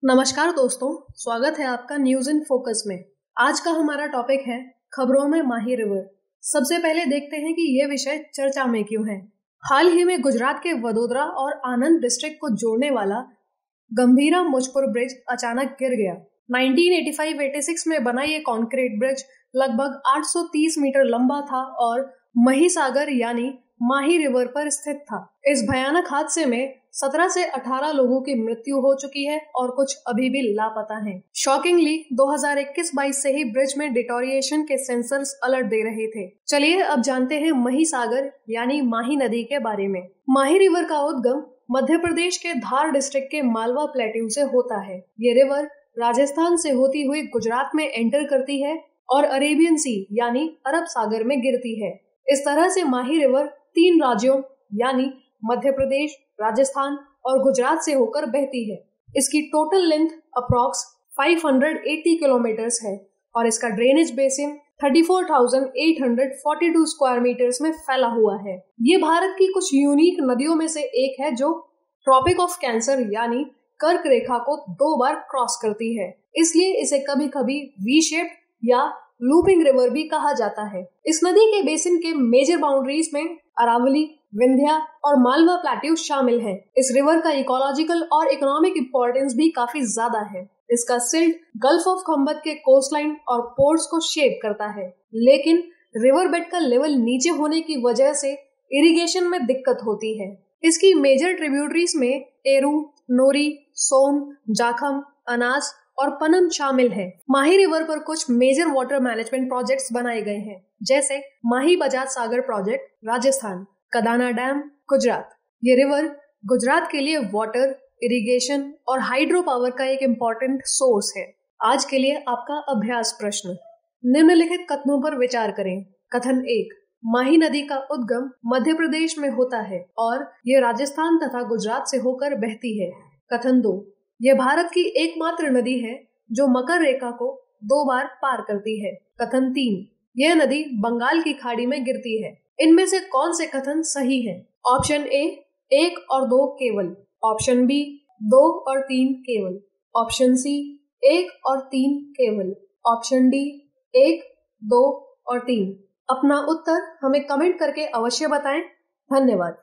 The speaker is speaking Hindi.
नमस्कार दोस्तों, स्वागत है आपका न्यूज इन फोकस में। आज का हमारा टॉपिक है खबरों में माही रिवर। सबसे पहले देखते हैं कि ये विषय चर्चा में क्यों है। हाल ही में गुजरात के वडोदरा और आनंद डिस्ट्रिक्ट को जोड़ने वाला गंभीरा मुजपुर ब्रिज अचानक गिर गया। 1985-86 में बना ये कॉन्क्रीट ब्रिज लगभग 830 मीटर लंबा था और महिसागर यानी माही रिवर पर स्थित था। इस भयानक हादसे में 17 से 18 लोगों की मृत्यु हो चुकी है और कुछ अभी भी लापता हैं। शॉकिंगली 2021-22 से ही ब्रिज में डिटोरिएशन के सेंसर्स अलर्ट दे रहे थे। चलिए अब जानते हैं महिसागर यानी माही नदी के बारे में। माही रिवर का उद्गम मध्य प्रदेश के धार डिस्ट्रिक्ट के मालवा प्लेट्यू से होता है। ये रिवर राजस्थान से होती हुई गुजरात में एंटर करती है और अरेबियन सी यानी अरब सागर में गिरती है। इस तरह से माही रिवर 3 राज्यों यानी मध्य प्रदेश, राजस्थान और गुजरात से होकर बहती है। इसकी टोटल लेंथ अप्रॉक्स 580 किलोमीटर्स है और इसका ड्रेनेज बेसिन 34,842 स्क्वायर मीटर्स में फैला हुआ है। ये भारत की कुछ यूनिक नदियों में से एक है जो ट्रॉपिक ऑफ कैंसर यानी कर्क रेखा को 2 बार क्रॉस करती है। इसलिए इसे कभी कभी वी शेप्ड या लूपिंग रिवर भी कहा जाता है। इस नदी के बेसिन के मेजर बाउंड्रीज में अरावली, विंध्या और मालवा प्लेट्यू शामिल है। इस रिवर का इकोलॉजिकल और इकोनॉमिक इम्पोर्टेंस भी काफी ज्यादा है। इसका सिल्ट गल्फ ऑफ खंबत के कोस्टलाइन और पोर्ट्स को शेप करता है, लेकिन रिवर बेड का लेवल नीचे होने की वजह से इरिगेशन में दिक्कत होती है। इसकी मेजर ट्रिब्यूटरीज में एरू, नोरी, सोन, जाखम, अनाज और पनम शामिल है। माही रिवर पर कुछ मेजर वाटर मैनेजमेंट प्रोजेक्ट्स बनाए गए हैं, जैसे माही बजाज सागर प्रोजेक्ट राजस्थान, कदाना डैम गुजरात। ये रिवर गुजरात के लिए वाटर, इरिगेशन और हाइड्रो पावर का एक इम्पोर्टेंट सोर्स है। आज के लिए आपका अभ्यास प्रश्न, निम्नलिखित कथनों पर विचार करें। कथन 1, माही नदी का उद्गम मध्य प्रदेश में होता है और ये राजस्थान तथा गुजरात से होकर बहती है। कथन 2, यह भारत की एकमात्र नदी है जो मकर रेखा को 2 बार पार करती है। कथन 3, यह नदी बंगाल की खाड़ी में गिरती है। इनमें से कौन से कथन सही है? ऑप्शन ए 1 और 2 केवल, ऑप्शन बी 2 और 3 केवल, ऑप्शन सी 1 और 3 केवल, ऑप्शन डी 1, 2 और 3। अपना उत्तर हमें कमेंट करके अवश्य बताएं। धन्यवाद।